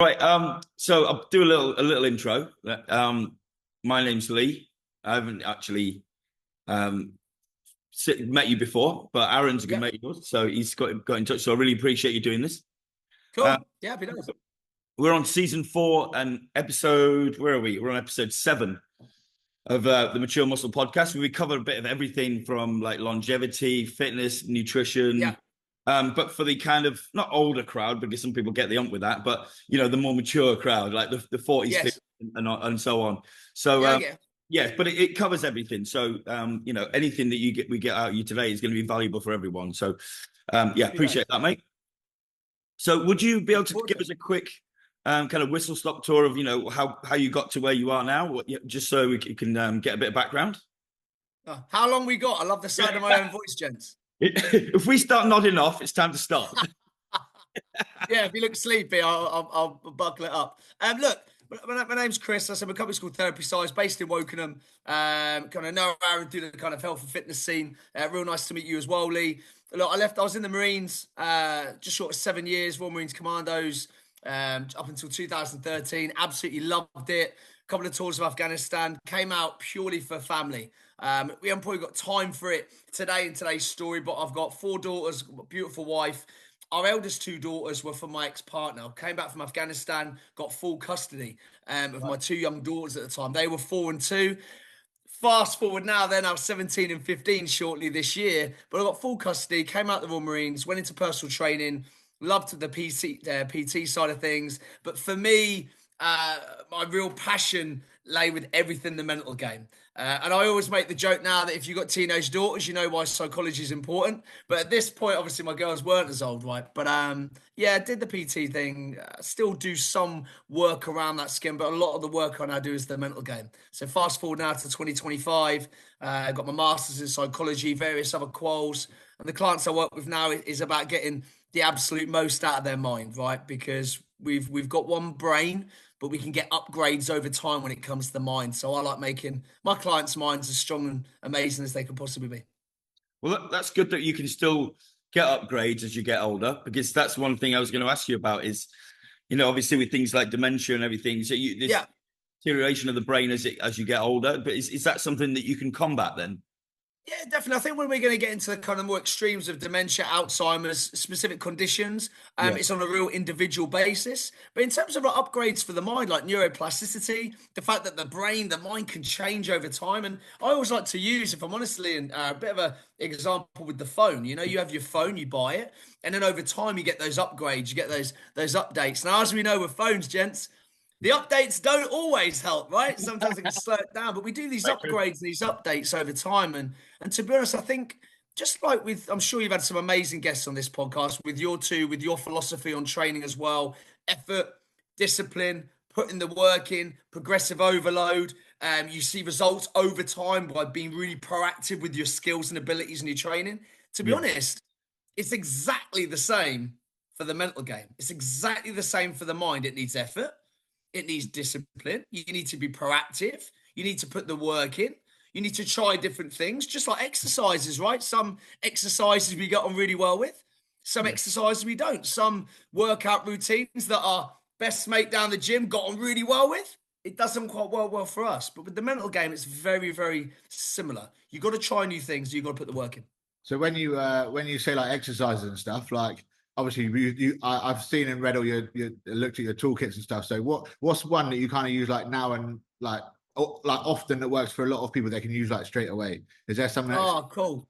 Right. So I'll do a little intro. My name's Lee. I haven't actually um met you before, but Aaron's a good Yep. mate of yours, so he's got in touch. So I really appreciate you doing this. Uh, Cool. Yeah, happy days. we're on season 4 and episode. Where are we? We're on episode 7 of the Mature Muscle podcast. We cover a bit of everything from like longevity, fitness, Yeah. nutrition. But for the kind of not older crowd, because some people get the ump with that, but the more mature crowd, like the 40s, Yes. 50s, and so on. So Yeah, yeah. yeah, but it covers everything. So anything that we get out of you today is going to be valuable for everyone. So yeah, Happy days. appreciate that, mate. So would you be able Looking to forward give to us it. a quick kind of whistle stop tour of how you got to where you are now, just so we can get a bit of background? Oh, how long we got? I love the sound of my own voice, gents. If we start nodding off, it's time to stop. Yeah, if you look sleepy, I'll buckle it up. Look, my name's Chris. I said my company's called Therapy Size, based in Wokingham. Kind of know Aaron through the kind of health and fitness scene. Real nice to meet you as well, Lee. Look, I was in the Marines just short of 7 years, Royal Marines Commandos, up until 2013. Absolutely loved it. A couple of tours of Afghanistan. Came out purely for family. We haven't probably got time for it today in today's story, but I've got 4 daughters, a beautiful wife. Our eldest 2 daughters were from my ex-partner. Came back from Afghanistan, got full custody of my 2 young daughters at the time. They were 4 and 2. Fast forward now, they're now 17 and 15 shortly this year. But I got full custody, came out the Royal Marines, went into personal training, loved the PT side of things. But for me, my real passion lay with everything the mental game. And I always make the joke now that if you've got teenage daughters, you know why psychology is important. But at this point, obviously, my girls weren't as old, right? But yeah, I did the PT thing. Still do some work around that skin, but a lot of the work I now do is the mental game. So fast forward now to 2025. I got my master's in psychology, various other quals, and the clients I work with now is about getting the absolute most out of their mind, right? Because we've got one brain, but we can get upgrades over time when it comes to the mind. So I like making my clients' minds as strong and amazing as they can possibly be. Well, that's good that you can still get upgrades as you get older, because that's one thing I was going to ask you about is, obviously with things like dementia and everything, so this Yeah. deterioration of the brain as you get older, but is that something that you can combat then? Yeah, definitely. I think when we're going to get into the kind of more extremes of dementia, Alzheimer's, specific conditions, Yeah. it's on a real individual basis. But in terms of like upgrades for the mind, like neuroplasticity, the fact that the mind can change over time. And I always like to use, if I'm honestly, and a bit of an example with the phone. You know, you have your phone, you buy it, and then over time you get those upgrades, you get those updates. Now, as we know with phones, gents, the updates don't always help, right? Sometimes it can slow it down, but we do these upgrades, these updates over time. And to be honest, I think just like I'm sure you've had some amazing guests on this podcast with with your philosophy on training as well, effort, discipline, putting the work in, progressive overload. You see results over time by being really proactive with your skills and abilities and your training. To be Yeah. honest, it's exactly the same for the mental game. It's exactly the same for the mind. It needs effort. It needs discipline. You need to be proactive. You need to put the work in. You need to try different things, just like exercises, right? Some exercises we get on really well with, some Yeah. exercises we don't. Some workout routines that our best mate down the gym got on really well with. It doesn't quite well for us. But with the mental game, it's very, very similar. You got to try new things. You got to put the work in. So when you say like exercises and stuff, like obviously I've seen and read all your looked at your toolkits and stuff. So what's one that you kind of use like now and like often that works for a lot of people they can use like straight away? Is there something that's Oh, cool.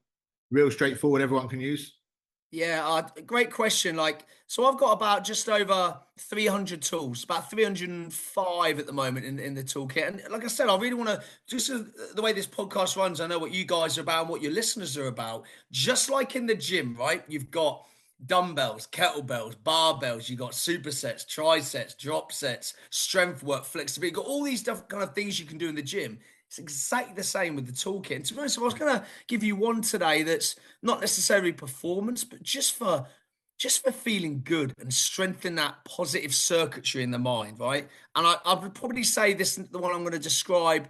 real straightforward everyone can use? Yeah, great question. Like, so I've got about just over 300 tools, about 305 at the moment in the toolkit. And like I said, I really want to, just the way this podcast runs, I know what you guys are about and what your listeners are about. Just like in the gym, right? You've got dumbbells, kettlebells, barbells, you've got supersets, triceps, drop sets, strength work, flexibility. You've got all these different kind of things you can do in the gym. It's exactly the same with the toolkit. And to be honest, I was going to give you one today that's not necessarily performance, but just for feeling good and strengthen that positive circuitry in the mind, right? And I would probably say this, the one I'm going to describe,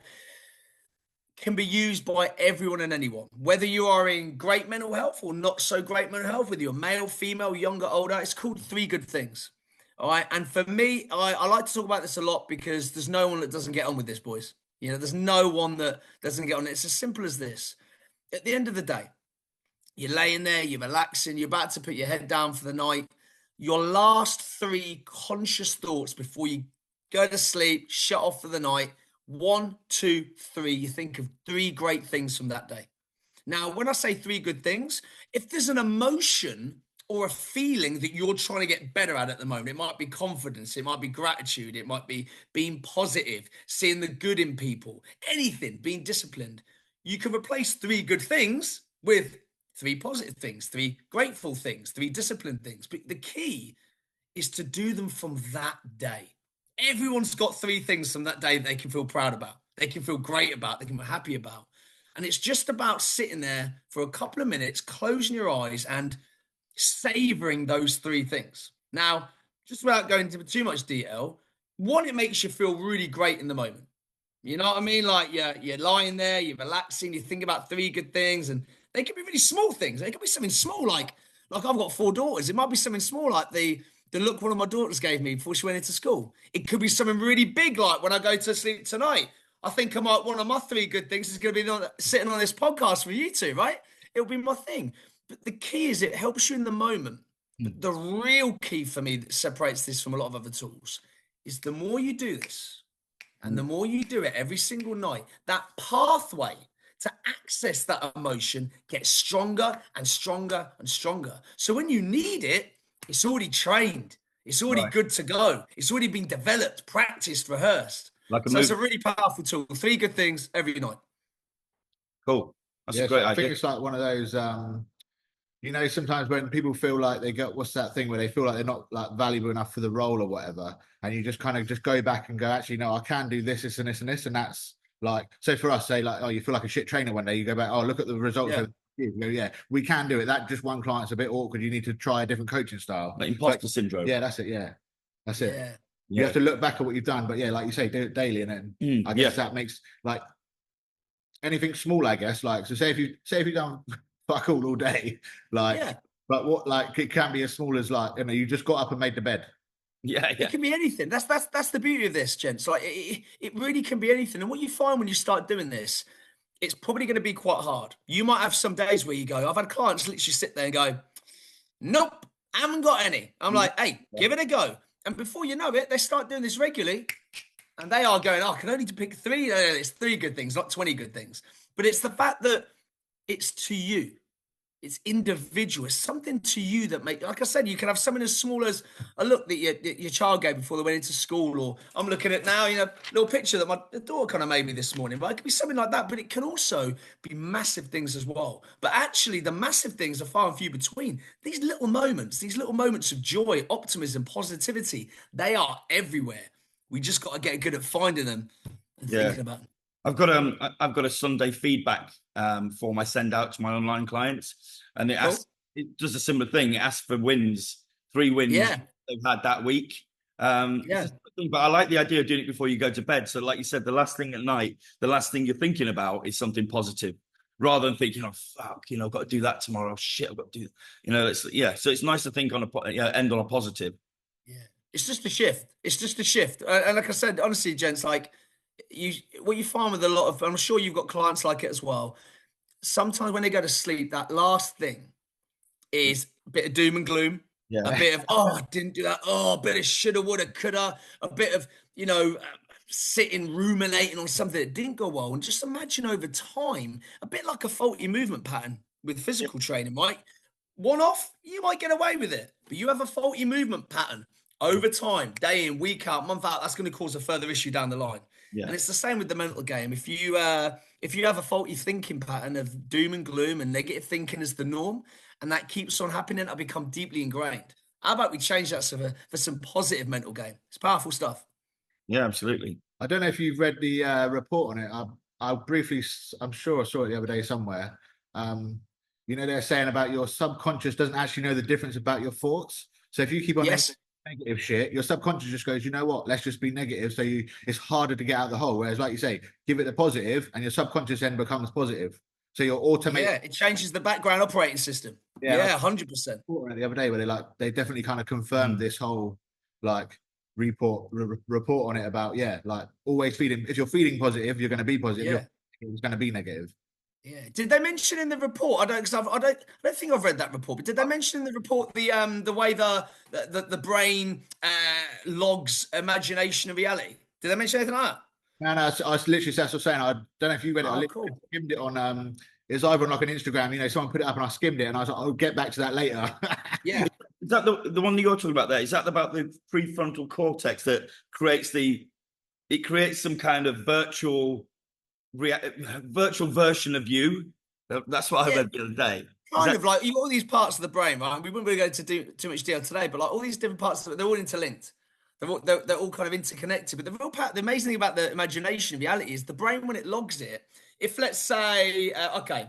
can be used by everyone and anyone, whether you are in great mental health or not so great mental health, whether you're male, female, younger, older. It's called 3 Good Things. All right. And for me, I like to talk about this a lot because there's no one that doesn't get on with this, boys. You know, there's no one that doesn't get on. It's as simple as this. At the end of the day, you're laying there, you're relaxing, you're about to put your head down for the night. Your last 3 conscious thoughts before you go to sleep, shut off for the night. 1, 2, 3. You think of 3 great things from that day. Now, when I say 3 good things, if there's an emotion or a feeling that you're trying to get better at the moment, it might be confidence, it might be gratitude, it might be being positive, seeing the good in people, anything, being disciplined. You can replace 3 good things with 3 positive things, 3 grateful things, 3 disciplined things. But the key is to do them from that day. Everyone's got 3 things from that day that they can feel proud about, they can feel great about, they can feel happy about. And it's just about sitting there for a couple of minutes, closing your eyes and savoring those 3 things. Now, just without going into too much detail, one, it makes you feel really great in the moment. You know what I mean? Like you're lying there, you're relaxing, you think about 3 good things, and they can be really small things. They can be something small like I've got 4 daughters. It might be something small like the look one of my daughters gave me before she went into school. It could be something really big like when I go to sleep tonight. I think one of my 3 good things is going to be sitting on this podcast with you two, right? It'll be my thing. But the key is it helps you in the moment. But the real key for me that separates this from a lot of other tools is the more you do this and the more you do it every single night, that pathway to access that emotion gets stronger and stronger and stronger. So when you need it, it's already trained. It's already good to go. It's already been developed, practiced, rehearsed. So it's a really powerful tool. 3 good things every night. Cool. That's a great idea. I think it's like one of those, you know, sometimes when people feel like they get, what's that thing where they feel like they're not like valuable enough for the role or whatever. And you just kind of just go back and go, actually, no, I can do this, this and this and this. And that's like, so for us, say like, oh, you feel like a shit trainer one day, you go back, oh, look at the results. You go, yeah, we can do it. That just one client's a bit awkward. You need to try a different coaching style. Like imposter syndrome. Yeah, that's it. Yeah, that's it. Yeah. You have to look back at what you've done, but yeah, like you say, do it daily, and then I guess that makes like anything small. I guess like so. Say if you've done fuck all day, like, but what like it can be as small as like you just got up and made the bed. Yeah. It can be anything. That's the beauty of this, gents. Like it really can be anything. And what you find when you start doing this, it's probably going to be quite hard. You might have some days where you go, I've had clients literally sit there and go, nope, I haven't got any. I'm like, hey, give it a go. And before you know it, they start doing this regularly and they are going, I can only pick 3. It's 3 good things, not 20 good things. But it's the fact that it's to you. It's individual. It's something to you that like I said, you can have something as small as a look that your child gave before they went into school, or I'm looking at now, a little picture that my daughter kind of made me this morning. But it could be something like that. But it can also be massive things as well. But actually, the massive things are far and few between. These little moments of joy, optimism, positivity, they are everywhere. We just got to get good at finding them and thinking about them. I've got a Sunday feedback form I send out to my online clients, and it does a similar thing. It asks for wins, 3 wins they've had that week. But I like the idea of doing it before you go to bed. So, like you said, the last thing at night, the last thing you're thinking about is something positive, rather than thinking, "Oh fuck, I've got to do that tomorrow. Oh, shit, I've got to do." So it's nice to think on end on a positive. Yeah, it's just a shift. It's just a shift. And like I said, honestly, gents, like. What you find with a lot of, I'm sure you've got clients like it as well. Sometimes when they go to sleep, that last thing is a bit of doom and gloom, a bit of, I didn't do that. Oh, a bit of shoulda, woulda, coulda, a bit of, sitting, ruminating on something that didn't go well. And just imagine over time, a bit like a faulty movement pattern with physical training, right? One off, you might get away with it, but you have a faulty movement pattern over time, day in, week out, month out, that's going to cause a further issue down the line. Yeah. And it's the same with the mental game. If you have a faulty thinking pattern of doom and gloom and negative thinking as the norm, and that keeps on happening, it'll become deeply ingrained. How about we change that for some positive mental game? It's powerful stuff. Yeah, absolutely. I don't know if you've read the report on it. I'm sure I saw it the other day somewhere. They're saying about your subconscious doesn't actually know the difference about your thoughts. So if you keep on negative shit, your subconscious just goes, you know what, let's just be negative. So it's harder to get out of the hole. Whereas, like you say, give it the positive and your subconscious then becomes positive. So you're automated. Yeah, it changes the background operating system. Yeah, 100%. The other day where they definitely kind of confirmed this whole like report on it about like always feeding. If you're feeding positive, you're going to be positive. Yeah. It's going to be negative. Yeah. Did they mention in the report? I don't think I've read that report. But did they mention in the report the way the brain logs imagination and reality? Did they mention anything like that? No, I literally that's what I'm saying. I don't know if you read it. I literally Cool. skimmed it on. It was either on like an Instagram. Someone put it up and I skimmed it, and I was like, I'll get back to that later. Yeah. Is that the one that you're talking about there? Is that about the prefrontal cortex that creates some kind of virtual version of you? That's what I read the other day. Kind of like you got all these parts of the brain, right? We wouldn't really go into too much detail today, but like all these different parts of it, they're all interlinked. They're all kind of interconnected. But the amazing thing about the imagination and reality is the brain, when it logs it, if let's say, okay,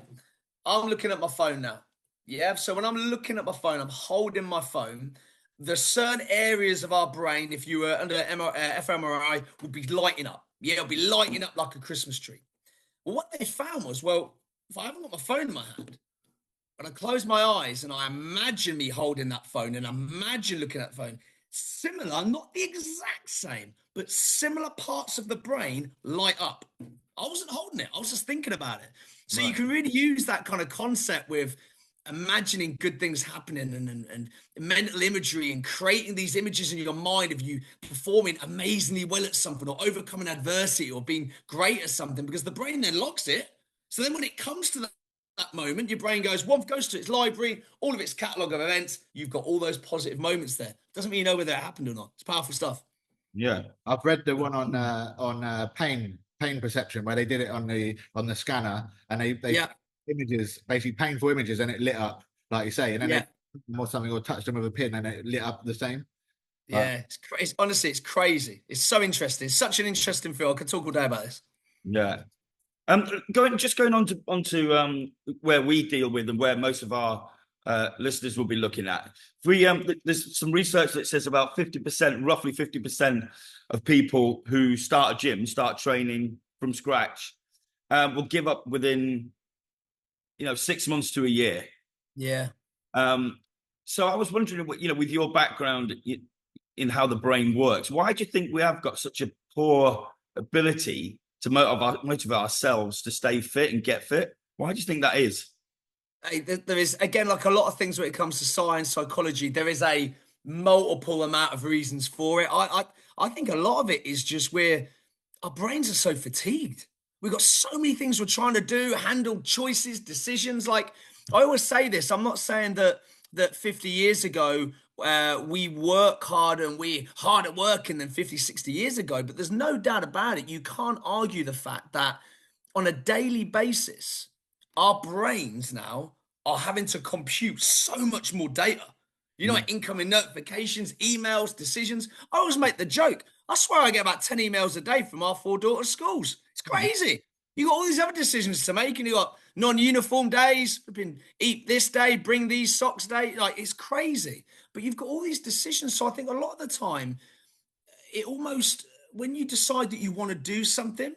I'm looking at my phone now. Yeah. So when I'm looking at my phone, I'm holding my phone. There's certain areas of our brain, if you were under fMRI, would be lighting up. Yeah, it'll be lighting up like a Christmas tree. Well, what they found was, well, if I haven't got my phone in my hand, but I close my eyes and I imagine me holding that phone and imagine looking at that phone, similar, not the exact same, but similar parts of the brain light up. I wasn't holding it. I was just thinking about it. So you can really use that kind of concept with imagining good things happening and mental imagery and creating these images in your mind of you performing amazingly well at something or overcoming adversity or being great at something, because the brain then locks it. So then when it comes to that moment, your brain goes to its library, all of its catalog of events. You've got all those positive moments there. Doesn't mean you know whether it happened or not. It's powerful stuff. Yeah, I've read the one on pain perception where they did it on the scanner, and they images, basically painful images, and it lit up like you say, and then they or something, or touched them with a pin and it lit up the same. Yeah, it's honestly, it's crazy. It's so interesting. It's such an interesting field. I could talk all day about this. Yeah. Going on to where we deal with and where most of our listeners will be looking at. There's some research that says about 50%, roughly 50% of people who start training from scratch, will give up within 6 months to a year. Yeah. So I was wondering, with your background in how the brain works, why do you think we have got such a poor ability to motivate ourselves to stay fit and get fit? Why do you think that is? There is, again, like a lot of things when it comes to science, psychology, there is a multiple amount of reasons for it. I think a lot of it is just our brains are so fatigued. We've got so many things we're trying to do, handle choices, decisions. Like I always say this, I'm not saying that 50 years ago, we work harder and we're harder working than 50, 60 years ago, but there's no doubt about it. You can't argue the fact that on a daily basis, our brains now are having to compute so much more data. Like incoming notifications, emails, decisions. I always make the joke. I swear I get about 10 emails a day from our 4 daughters' schools. It's crazy. You got all these other decisions to make, and you got non-uniform days, eat this day, bring these socks day. Like, it's crazy. But you've got all these decisions. So I think a lot of the time, it almost, when you decide that you want to do something,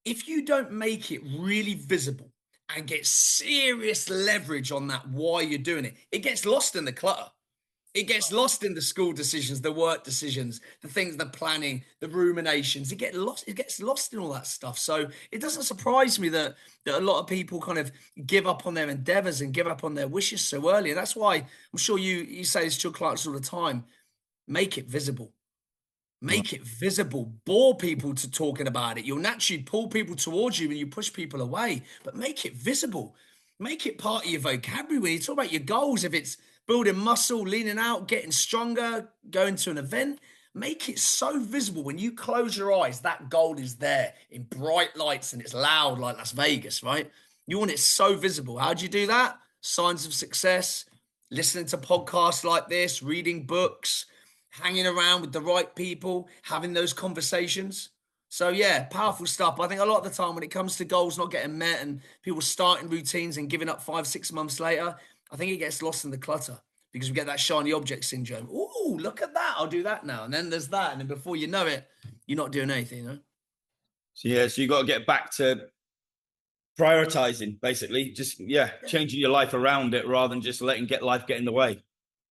if you don't make it really visible and get serious leverage on that why you're doing it, it gets lost in the clutter. It gets lost in the school decisions, the work decisions, the things, the planning, the ruminations. It gets lost in all that stuff. So it doesn't surprise me that a lot of people kind of give up on their endeavors and give up on their wishes so early. And that's why I'm sure you say this to your clients all the time. Make it visible. Make it visible. Bore people to talking about it. You'll naturally pull people towards you when you push people away, but make it visible. Make it part of your vocabulary. When you talk about your goals, if it's building muscle, leaning out, getting stronger, going to an event, make it so visible. When you close your eyes, that goal is there in bright lights and it's loud like Las Vegas, right? You want it so visible. How do you do that? Signs of success, listening to podcasts like this, reading books, hanging around with the right people, having those conversations. So yeah, powerful stuff. I think a lot of the time when it comes to goals not getting met and people starting routines and giving up 5-6 months later, I think it gets lost in the clutter because we get that shiny object syndrome. Oh, look at that. I'll do that now. And then there's that. And then before you know it, you're not doing anything, So you got to get back to prioritizing, basically. Just, changing your life around it rather than just letting life get in the way.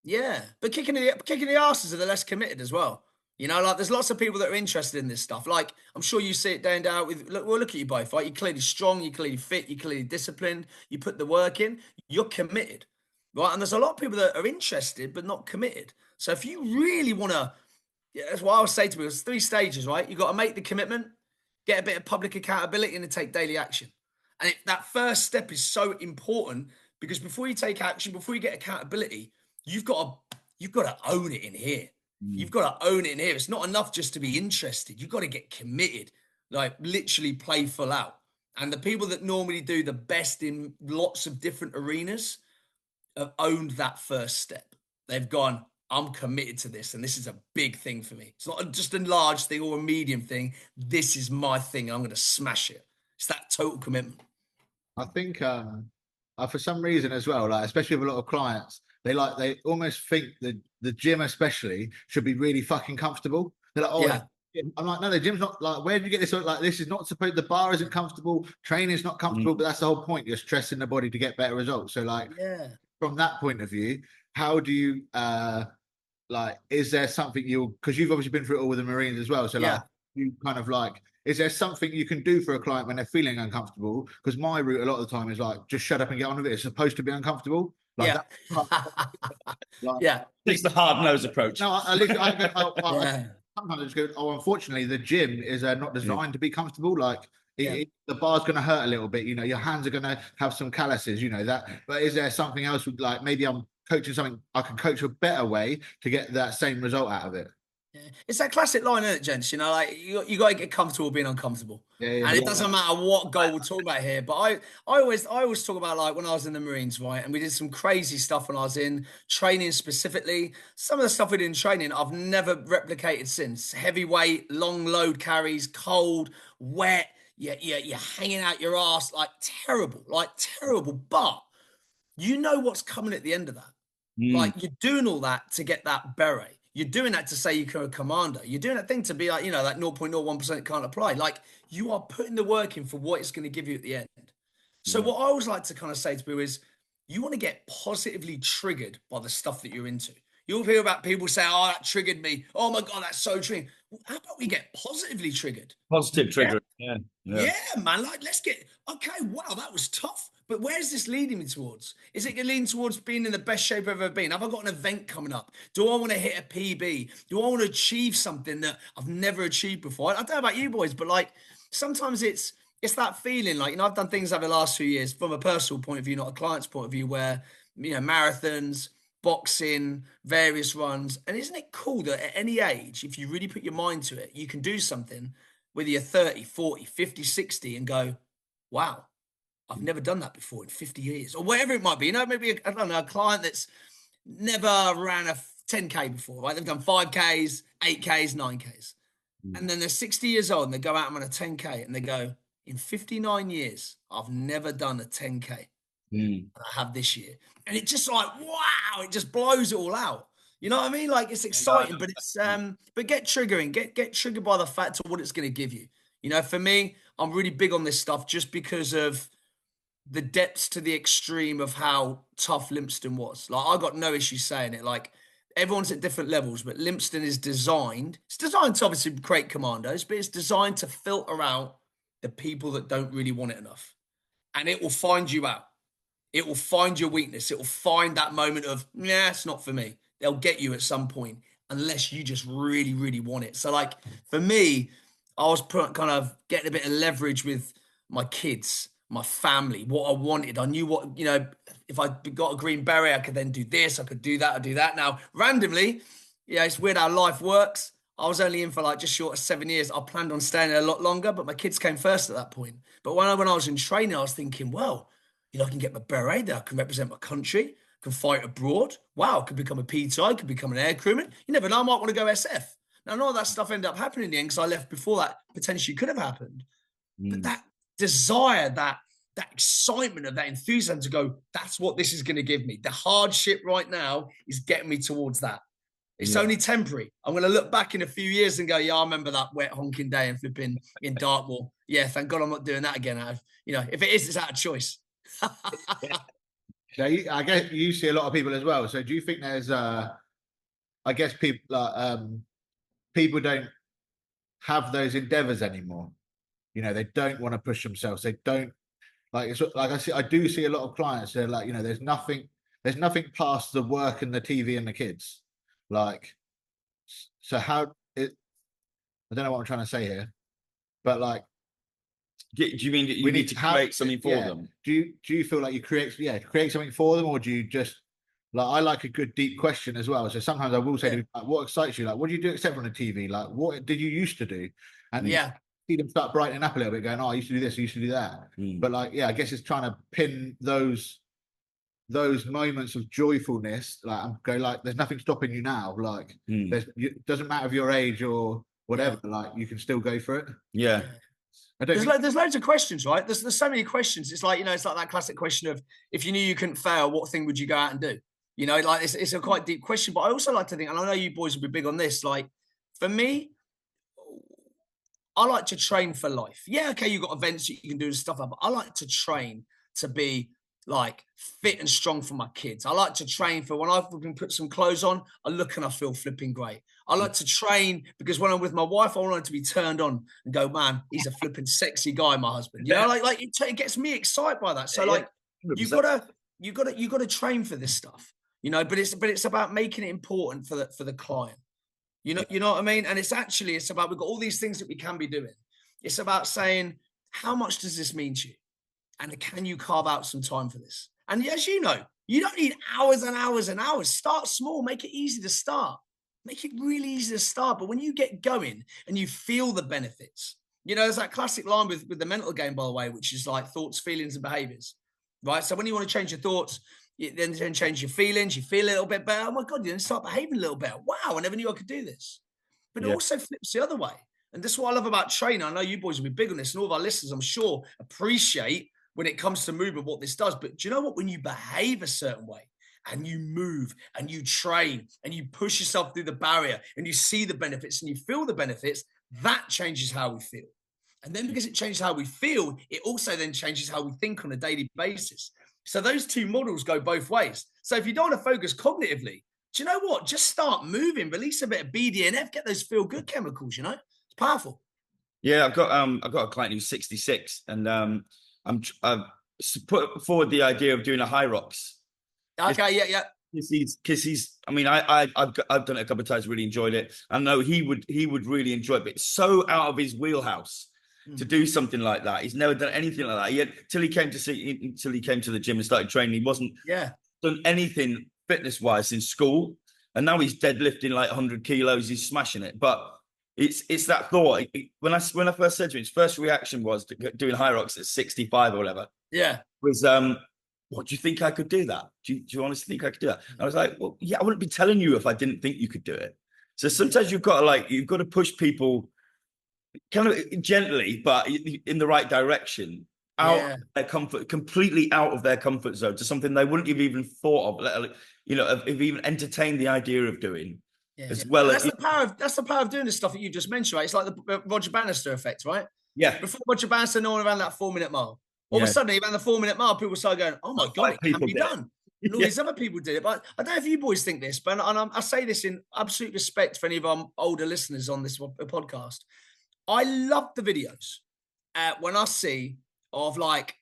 Yeah, but kicking the asses are the less committed as well. You know, like there's lots of people that are interested in this stuff. Like I'm sure you see it day in day out with. Look at you both. Right, you're clearly strong. You're clearly fit. You're clearly disciplined. You put the work in. You're committed, right? And there's a lot of people that are interested but not committed. So if you really want to, yeah, that's what I would say to people. There's 3 stages, right? You got to make the commitment, get a bit of public accountability, and then take daily action. And that first step is so important because before you take action, before you get accountability, you've got to own it in here. You've got to own it in here. It's not enough just to be interested. You've got to get committed, like literally play full out. And the people that normally do the best in lots of different arenas have owned that first step. They've gone, I'm committed to this, and this is a big thing for me. It's not just a large thing or a medium thing. This is my thing. I'm going to smash it. It's that total commitment. I think for some reason as well, like especially with a lot of clients, they almost think that the gym especially should be really fucking comfortable. They're like, oh, yeah. I'm like, no, the gym's not like, where did you get this? Like, this is not supposed, the bar isn't comfortable, training's not comfortable, but that's the whole point. You're stressing the body to get better results. So like, from that point of view, how do you, like, is there something because you've obviously been through it all with the Marines as well. So like, you kind of like, is there something you can do for a client when they're feeling uncomfortable? Because my route a lot of the time is like, just shut up and get on with it. It's supposed to be uncomfortable. Like It's the hard-nosed approach. No, at least sometimes I just go, oh, unfortunately, the gym is not designed to be comfortable. Like the bar's going to hurt a little bit. You know, your hands are going to have some calluses. You know that. But is there something else? Like maybe I'm coaching something I can coach a better way to get that same result out of it. It's that classic line, isn't it, gents? You know, like you got to get comfortable being uncomfortable. And it doesn't matter what goal we're talking about here. But I always talk about like when I was in the Marines, right? And we did some crazy stuff when I was in training specifically. Some of the stuff we did in training, I've never replicated since. Heavyweight, long load carries, cold, wet. You're hanging out your ass, like terrible. But you know what's coming at the end of that. Like you're doing all that to get that beret. You're doing that to say you're a commander. You're doing that thing to be like, you know, that 0.01% can't apply. Like you are putting the work in for what it's going to give you at the end. So what I always like to kind of say to people is you want to get positively triggered by the stuff that you're into. You'll hear about people say, oh, that triggered me. Oh my God, that's so triggering. Well, how about we get positively triggered? Positive trigger. Yeah, man. Like, let's get, okay, wow, that was tough. But where's this leading me towards? Is it leading towards being in the best shape I've ever been? Have I got an event coming up? Do I want to hit a PB? Do I want to achieve something that I've never achieved before? I don't know about you boys, but like sometimes it's that feeling like, you know, I've done things over the last few years from a personal point of view, not a client's point of view, where, you know, marathons, boxing, various runs. And isn't it cool that at any age, if you really put your mind to it, you can do something whether you're 30, 40, 50, 60 and go, wow, I've never done that before in 50 years or whatever it might be. You know, maybe, I don't know, a client that's never ran a 10K before, right? They've done 5Ks, 8Ks, 9Ks. And then they're 60 years old and they go out on a 10K and they go, in 59 years, I've never done a 10K. And I have this year. And it just like, wow, it just blows it all out. You know what I mean? Like it's exciting, but it's but get triggering, get triggered by the fact of what it's going to give you. You know, for me, I'm really big on this stuff just because of the depths to the extreme of how tough Lympstone was. Like I got no issue saying it. Like everyone's at different levels, but Lympstone is designed. It's designed to obviously create commandos, but it's designed to filter out the people that don't really want it enough. And it will find you out. It will find your weakness. It will find that moment of, nah, it's not for me. They'll get you at some point unless you just really, really want it. So like for me, I was kind of getting a bit of leverage with my kids, my family, what I wanted. I knew what, you know, if I got a green beret, I could then do this, I could do that, I'd do that. Now, randomly, yeah, it's weird how life works. I was only in for like just short of 7 years. I planned on staying there a lot longer, but my kids came first at that point. But when I was in training, I was thinking, well, you know, I can get my beret there. I can represent my country. I can fight abroad. Wow, I could become a PTI. I could become an air crewman. You never know. I might want to go SF. Now, none of that stuff ended up happening in the end because I left before that potentially could have happened. But that desire, that excitement of that enthusiasm to go, that's what this is going to give me. The hardship right now is getting me towards that. It's only temporary. I'm going to look back in a few years and go, yeah, I remember that wet honking day and flipping in Dartmoor. Yeah, thank God I'm not doing that again. You know, if it is, it's out of choice. So I guess you see a lot of people as well. So do you think there's I guess people don't have those endeavors anymore. You know, they don't want to push themselves. They don't like it's like I do see a lot of clients. They're like, you know, there's nothing past the work and the TV and the kids. Like, so how it? I don't know what I'm trying to say here, but like, do you mean that you need to create something for them? Do you feel like you create something for them, or do you just like, I like a good deep question as well. So sometimes I will say, to them, like, what excites you? Like, what do you do except on the TV? Like, what did you used to do? And see them start brightening up a little bit, going, oh, I used to do this, I used to do that. But like, I guess it's trying to pin those moments of joyfulness, like, and go like, there's nothing stopping you now. Like, it doesn't matter if your age or whatever. Like, you can still go for it. Yeah. There's loads of questions, right? There's so many questions. It's like, you know, it's like that classic question of, if you knew you couldn't fail, what thing would you go out and do? You know, like it's a quite deep question. But I also like to think, and I know you boys will be big on this, like, for me, I like to train for life. Yeah, okay, you've got events that you can do and stuff like that, but I like to train to be like fit and strong for my kids. I like to train for when I've been put some clothes on, I look and I feel flipping great. I like to train because when I'm with my wife, I want her to be turned on and go, man, he's a flipping sexy guy, my husband. You know, like it gets me excited by that. So like, you gotta train for this stuff, you know. But it's about making it important for the client. You know what I mean? And it's about, we've got all these things that we can be doing. It's about saying, how much does this mean to you? And can you carve out some time for this? And as you know, you don't need hours and hours and hours. Start small, make it easy to start. Make it really easy to start. But when you get going and you feel the benefits, you know, there's that classic line with the mental game, by the way, which is like thoughts, feelings, and behaviors, right? So when you want to change your thoughts, you then change your feelings, you feel a little bit better. Oh my God, you then start behaving a little better. Wow, I never knew I could do this. But it also flips the other way. And this is what I love about training. I know you boys will be big on this, and all of our listeners, I'm sure, appreciate when it comes to movement what this does. But do you know what? When you behave a certain way and you move and you train and you push yourself through the barrier and you see the benefits and you feel the benefits, that changes how we feel. And then because it changes how we feel, it also then changes how we think on a daily basis. So those two models go both ways. So if you don't want to focus cognitively, do you know what? Just start moving, release a bit of BDNF, get those feel good chemicals, you know? It's powerful. Yeah, I've got a client who's 66, and I've put forward the idea of doing a high rocks. Okay, yeah. Because he's. I mean, I've done it a couple of times. Really enjoyed it. I know he would really enjoy it, but it's so out of his wheelhouse to do something like that. He's never done anything like that. Until he came to the gym and started training. He wasn't done anything fitness wise in school, and now he's deadlifting like 100 kilos. He's smashing it, but. It's that thought. When I first said to him, his first reaction was doing high rocks at 65 or whatever. Yeah. Was what do you think I could do that? Do you honestly think I could do that? And I was like, well, yeah, I wouldn't be telling you if I didn't think you could do it. So sometimes you've got to push people kind of gently, but in the right direction, out of their comfort, completely out of their comfort zone to something they wouldn't have even thought of, you know, have even entertained the idea of doing. As well that's the power of doing the stuff that you just mentioned, right? It's like the Roger Bannister effect, right? Yeah. Before Roger Bannister, no one ran that 4-minute mile. All of a sudden, he ran the 4-minute mile. People started going, "Oh my God, it can be done." And all these other people did it. But I don't know if you boys think this, but I say this in absolute respect for any of our older listeners on this podcast. I love the videos when I see of like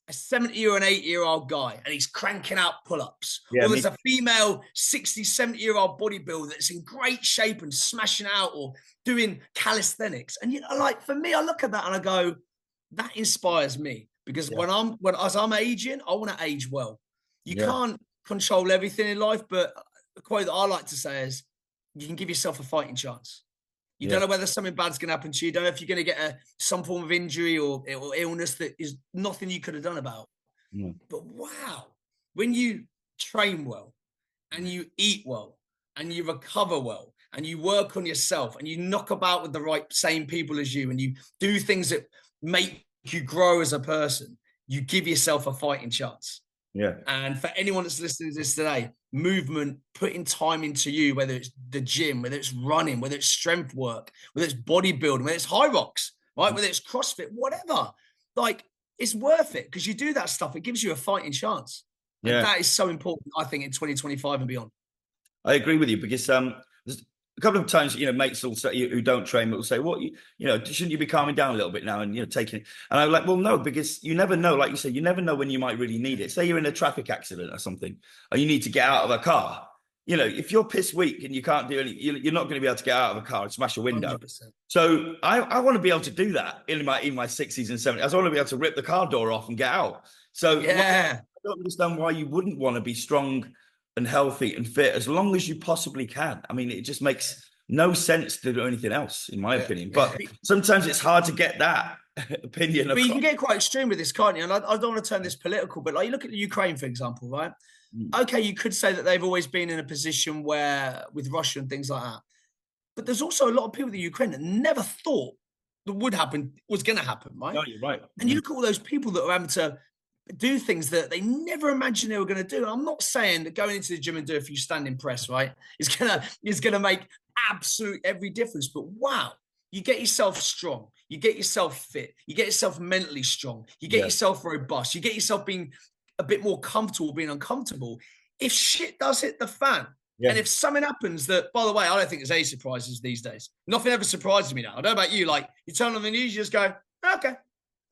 a 70 or an 80-year-old guy and he's cranking out pull-ups. Or there's a female 60, 70-year-old bodybuilder that's in great shape and smashing out or doing calisthenics. And, you know, like for me, I look at that and I go, that inspires me because as I'm aging, I want to age well. You can't control everything in life, but the quote that I like to say is you can give yourself a fighting chance. You don't know whether something bad's going to happen to you. You don't know if you're going to get some form of injury or illness that is nothing you could have done about. Yeah. But wow, when you train well and you eat well and you recover well and you work on yourself and you knock about with the same people as you and you do things that make you grow as a person, you give yourself a fighting chance. Yeah. And for anyone that's listening to this today, movement, putting time into you, whether it's the gym, whether it's running, whether it's strength work, whether it's bodybuilding, whether it's high rocks, right? Whether it's CrossFit, whatever, like it's worth it because you do that stuff. It gives you a fighting chance. And that is so important, I think, in 2025 and beyond. I agree with you, because there's a couple of times, mates will say, who don't train, will say, "What, shouldn't you be calming down a little bit now and taking it?" And I'm like, "Well, no, because you never know. Like you said, you never know when you might really need it. Say you're in a traffic accident or something, or you need to get out of a car. If you're piss weak and you can't do anything, you're not going to be able to get out of a car and smash a window. 100%. So I want to be able to do that in my 60s and 70s. I want to be able to rip the car door off and get out. So I don't understand why you wouldn't want to be strong and healthy and fit as long as you possibly can. I mean, it just makes no sense to do anything else, in my opinion. But sometimes it's hard to get that opinion. But you can get quite extreme with this, can't you? And I don't want to turn this political, but like, you look at the Ukraine, for example, right? Okay, you could say that they've always been in a position where, with Russia and things like that. But there's also a lot of people in Ukraine that never thought that was going to happen, right? No, you're right. And you look at all those people that are having to do things that they never imagined they were going to do. I'm not saying that going into the gym and do a few standing press, right, is gonna make absolute every difference. But wow, you get yourself strong, you get yourself fit, you get yourself mentally strong, you get yourself robust, you get yourself being a bit more comfortable being uncomfortable. If shit does hit the fan, and if something happens that, by the way, I don't think there's any surprises these days. Nothing ever surprises me now. I don't know about you. Like, you turn on the news, you just go, okay.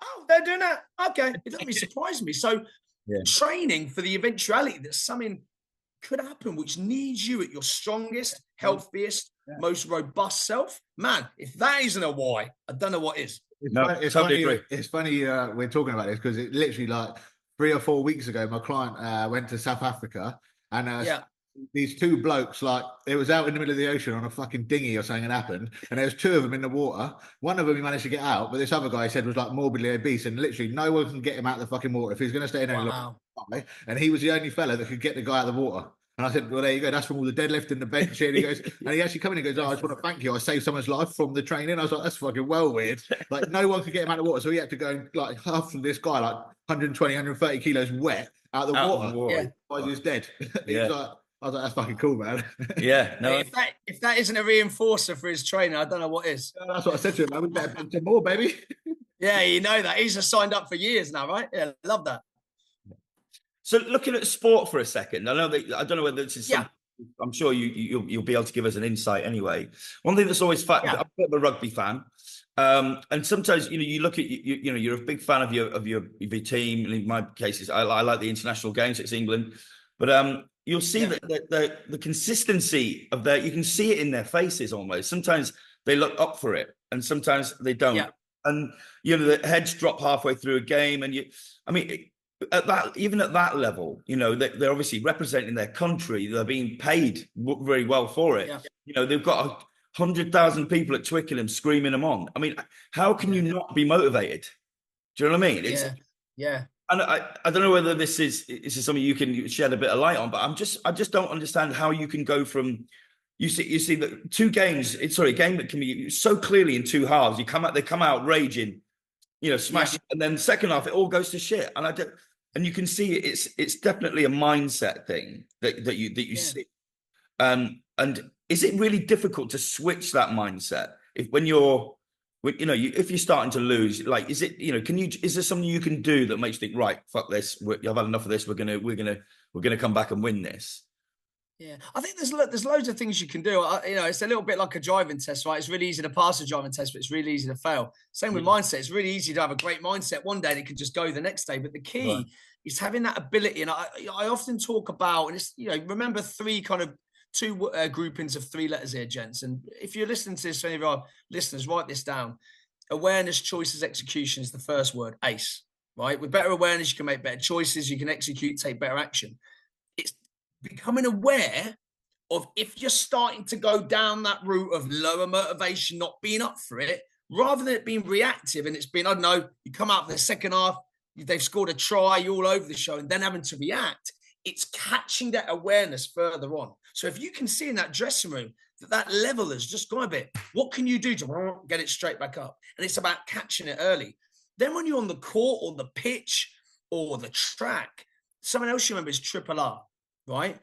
Oh, they're doing that. Okay. It doesn't really surprise me. So training for the eventuality that something could happen, which needs you at your strongest, healthiest, most robust self. Man, if that isn't a why, I don't know what is. It's funny we're talking about this, because it literally, like 3 or 4 weeks ago, my client went to South Africa, and these two blokes, like, it was out in the middle of the ocean on a fucking dinghy or something had happened, and there was 2 of them in the water. One of them he managed to get out, but this other guy, he said, was like morbidly obese, and literally no one can get him out of the fucking water. If he's going to stay in there, and he was the only fella that could get the guy out of the water. And I said, well, there you go. That's from all the deadlift and the bench here. And he goes, and he actually come in and goes, "Oh, I just want to thank you. I saved someone's life from the training." I was like, that's fucking well weird. Like, no one could get him out of the water. So he had to go and, like, half of this guy, like 120, 130 kilos wet out of the water. Yeah. He was dead. He was like, I was like, that's fucking cool, man. Yeah. No. If that isn't a reinforcer for his trainer, I don't know what is. Yeah, that's what I said to him, man. We better punch him more, baby. Yeah, you know that. He's just signed up for years now, right? Yeah, love that. So looking at sport for a second, I don't know whether this is I'm sure you'll be able to give us an insight anyway. One thing that's always I'm a bit of a rugby fan. And sometimes, you look at, you're a big fan of your team. And in my case, I like the international games. It's England, but you'll see that the consistency of you can see it in their faces almost. Sometimes they look up for it, and sometimes they don't. Yeah. And the heads drop halfway through a game, and even at that level, they're obviously representing their country. They're being paid very well for it. Yeah. They've got 100,000 people at Twickenham screaming them on. I mean, how can you not be motivated? Do you know what I mean? Yeah. And I don't know whether this is something you can shed a bit of light on, but I just don't understand how you can go from you see that 2 games. It's a game that can be so clearly in 2 halves. They come out raging, smashing, and then second half it all goes to shit. And you can see it's definitely a mindset thing that you see. And is it really difficult to switch that mindset if you're starting to lose? Like, is it is there something you can do that makes you think, right, fuck this, I've had enough of this, we're gonna come back and win this? Yeah, I think there's loads of things you can do. It's a little bit like a driving test, right? It's really easy to pass a driving test, but it's really easy to fail. Same with mindset. It's really easy to have a great mindset one day and it can just go the next day. But the key is having that ability. And I often talk about, and it's, remember 2 groupings of 3 letters here, gents. And if you're listening to this, any of our listeners, write this down. Awareness, choices, execution is the first word, ACE, right? With better awareness, you can make better choices. You can execute, take better action. It's becoming aware of if you're starting to go down that route of lower motivation, not being up for it, rather than it being reactive and it's been, I don't know, you come out for the second half, they've scored a try, you're all over the show, and then having to react. It's catching that awareness further on. So if you can see in that dressing room that level has just gone a bit, what can you do to get it straight back up? And it's about catching it early. Then when you're on the court or the pitch or the track, something else you remember is triple R, right?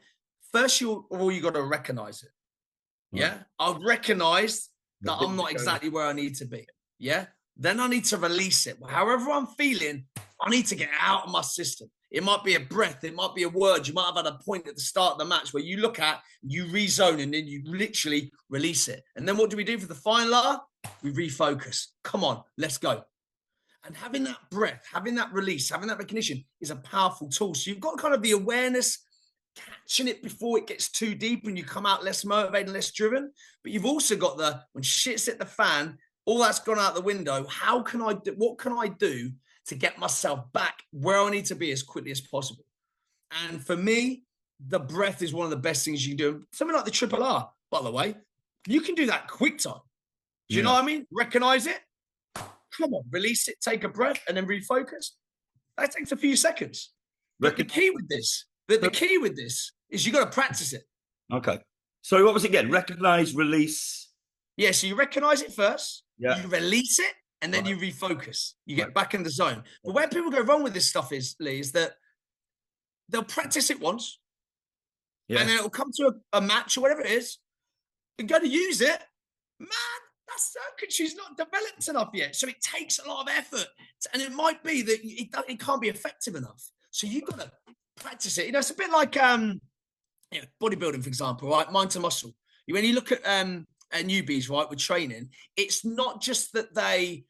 First, you got to recognize it. Yeah. I've recognized that I'm not exactly where I need to be. Yeah. Then I need to release it. However I'm feeling, I need to get it out of my system. It might be a breath. It might be a word. You might have had a point at the start of the match where you look at, you rezone, and then you literally release it. And then what do we do for the final hour? We refocus. Come on, let's go. And having that breath, having that release, having that recognition is a powerful tool. So you've got kind of the awareness, catching it before it gets too deep and you come out less motivated and less driven. But you've also got the, when shit's hit the fan, all that's gone out the window. How can I do, what can I do to get myself back where I need to be as quickly as possible? And for me, the breath is one of the best things you can do. Something like the triple R, by the way, you can do that quick time. Do you know what I mean? Recognize it. Come on, release it, take a breath, and then refocus. That takes a few seconds. But the key with this, the key with this is you got to practice it. Okay. So what was it again? Recognize, release. Yeah, so you recognize it first, you release it, and then you refocus. You get back in the zone. But where people go wrong with this stuff is, Lee, is that they'll practice it once, and then it'll come to a match or whatever it is, and go to use it. Man, that circuitry's not developed enough yet. So it takes a lot of effort. And it might be that it can't be effective enough. So you've got to practice it. You know, it's a bit like bodybuilding, for example, right? Mind to muscle. When you look at newbies, right, with training, it's not just that they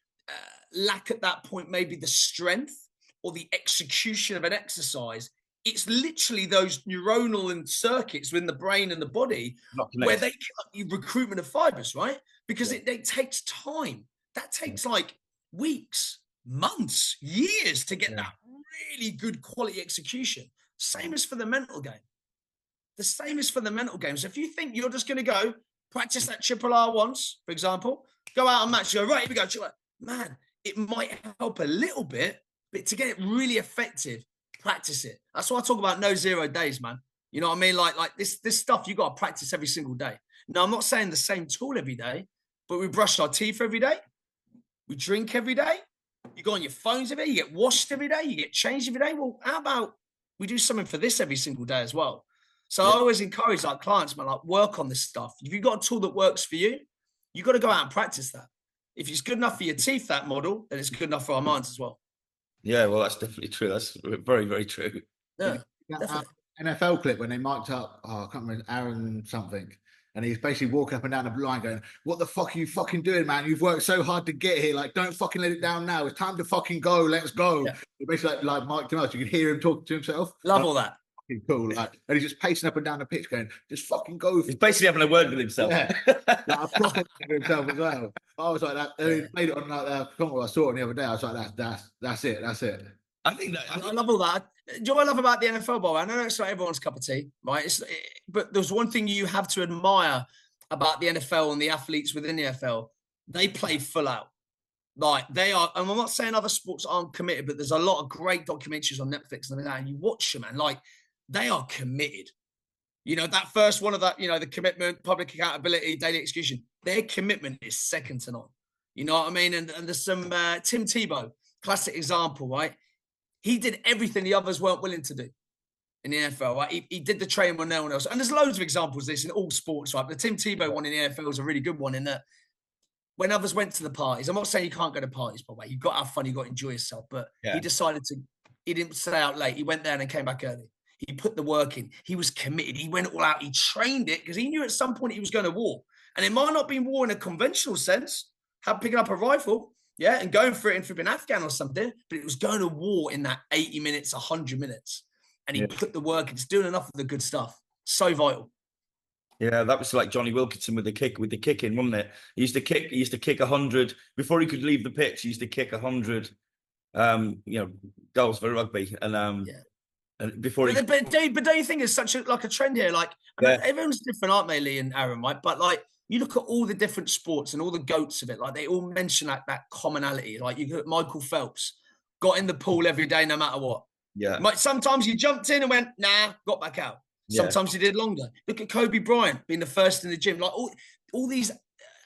lack at that point maybe the strength or the execution of an exercise. It's literally those neuronal and circuits within the brain and the body where they recruitment of fibers, right? Because it takes time. That takes like weeks, months, years to get that really good quality execution. Same as for the mental game. The same as for the mental game. So if you think you're just going to go practice that triple R once, for example, go out and match, you go, right, here we go. Man, it might help a little bit, but to get it really effective, practice it. That's why I talk about no 0 days, man. You know what I mean? Like this stuff you got to practice every single day. Now, I'm not saying the same tool every day, but we brush our teeth every day. We drink every day. You go on your phones every day. You get washed every day. You get changed every day. Well, how about we do something for this every single day as well? So I always encourage like clients, man, like work on this stuff. If you've got a tool that works for you, you got to go out and practice that. If it's good enough for your teeth, that model, then it's good enough for our minds as well. Yeah, well, that's definitely true. That's very, very true. Yeah, NFL clip when they mic'd up, I can't remember, Aaron something, and he's basically walking up and down the line going, what the fuck are you fucking doing, man? You've worked so hard to get here. Like, don't fucking let it down now. It's time to fucking go. Let's go. Yeah. Basically like mic'd him out. You can hear him talking to himself. Love all that. Cool, like, and he's just pacing up and down the pitch, going, "Just fucking go." He's basically having a word with himself. Yeah, like, a proper with himself as well. I was like that. And he played it on like I saw it the other day. I was like, that's it. I think that I love all that. Do you know what I love about the NFL, Bob? I know it's not everyone's cup of tea, right? But there's one thing you have to admire about the NFL and the athletes within the NFL. They play full out. Like they are, and I'm not saying other sports aren't committed, but there's a lot of great documentaries on Netflix and that, and you watch them, and like they are committed. You know, that first one of that, you know, the commitment, public accountability, daily execution, their commitment is second to none. You know what I mean? And there's some Tim Tebow, classic example, right? He did everything the others weren't willing to do in the NFL, right? He did the training when no one else. And there's loads of examples of this in all sports, right? But the Tim Tebow one in the NFL is a really good one in that when others went to the parties, I'm not saying you can't go to parties, by the way. You've got to have fun, you've got to enjoy yourself. But he decided he didn't stay out late. He went there and then came back early. He put the work in. He was committed. He went all out. He trained it because he knew at some point he was going to war. And it might not be war in a conventional sense, picking up a rifle, and going for it in flipping Afghan or something, but it was going to war in that 80 minutes, 100 minutes. And he put the work in. It's doing enough of the good stuff. So vital. Yeah, that was like Johnny Wilkinson with the kicking, wasn't it? He used to kick 100 before he could leave the pitch. He used to kick 100, goals for rugby, and before he. But don't you think it's such a trend here? Like everyone's different, aren't they, Lee and Aaron? Right, but like you look at all the different sports and all the goats of it. Like they all mention that commonality. Like you look at Michael Phelps, got in the pool every day, no matter what. Yeah. Sometimes he jumped in and went, nah, got back out. Sometimes he did longer. Look at Kobe Bryant being the first in the gym. Like all these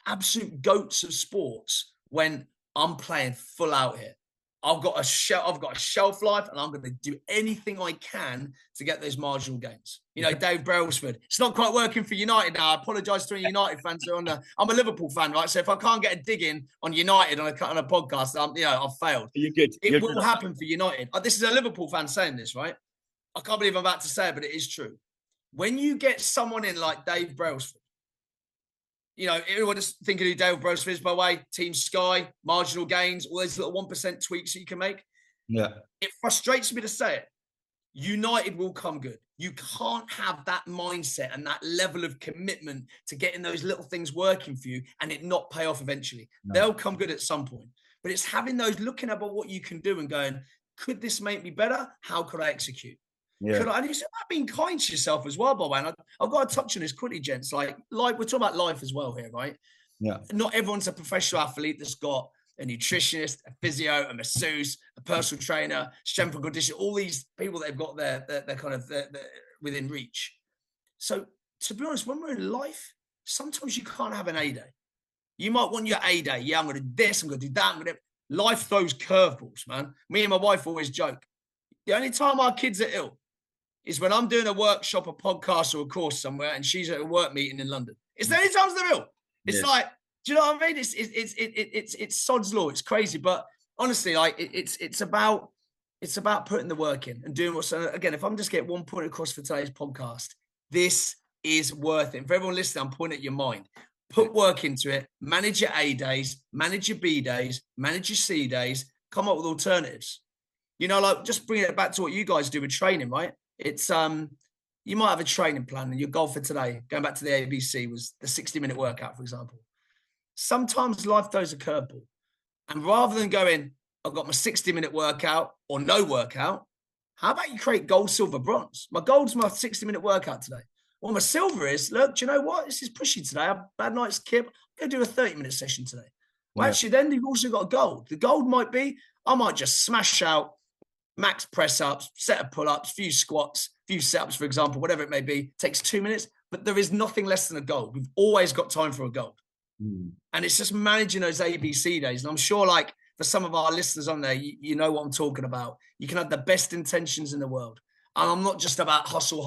absolute goats of sports when I'm playing full out here. I've got a shelf life, and I'm going to do anything I can to get those marginal gains. You know, Dave Brailsford. It's not quite working for United now. I apologise to any United fans who are I'm a Liverpool fan, right? So if I can't get a dig in on United on a podcast, I've failed. You're good. It will happen for United. This is a Liverpool fan saying this, right? I can't believe I'm about to say it, but it is true. When you get someone in like Dave Brailsford, you know, everyone just thinking who Dave Brailsford is, by the way, Team Sky, marginal gains, all those little 1% tweaks that you can make. Yeah. It frustrates me to say it. United will come good. You can't have that mindset and that level of commitment to getting those little things working for you and it not pay off eventually. No. They'll come good at some point. But it's having those, looking at what you can do and going, could this make me better? How could I execute? Yeah. And it's about being kind to yourself as well, by the way. And I've got to touch on this quickly, gents. Like we're talking about life as well here, right? Yeah. Not everyone's a professional athlete that's got a nutritionist, a physio, a masseuse, a personal trainer, strength and conditioning, all these people that have got they're kind of they're within reach. So to be honest, when we're in life, sometimes you can't have an A day. You might want your A day. Yeah, I'm going to do this, I'm going to do that. Life throws curveballs, man. Me and my wife always joke. The only time our kids are ill is when I'm doing a workshop, a podcast, or a course somewhere, and she's at a work meeting in London. It's the only times they're ill. It's like, do you know what I mean? It's sod's law. It's crazy, but honestly, like it's about putting the work in and doing what's. Again, if I'm just getting one point across for today's podcast, this is worth it. And for everyone listening, I'm pointing at your mind. Put work into it. Manage your A days. Manage your B days. Manage your C days. Come up with alternatives. You know, like just bringing it back to what you guys do with training, right? It's you might have a training plan and your goal for today, going back to the ABC, was the 60-minute workout, for example. Sometimes life throws a curveball. And rather than going, I've got my 60-minute workout or no workout, how about you create gold, silver, bronze? My gold's my 60-minute workout today. Well, my silver is, look, do you know what? This is pushy today. I've bad night's kip. I'm going to do a 30-minute session today. Well, actually, then you've also got a gold. The gold might be, I might just smash out max press-ups, set of pull-ups, few squats, few sit-ups, for example, whatever it may be. Takes 2 minutes, but there is nothing less than a goal. We've always got time for a goal. And it's just managing those ABC days. And I'm sure, like, for some of our listeners on there, you know what I'm talking about. You can have the best intentions in the world. And I'm not just about hustle,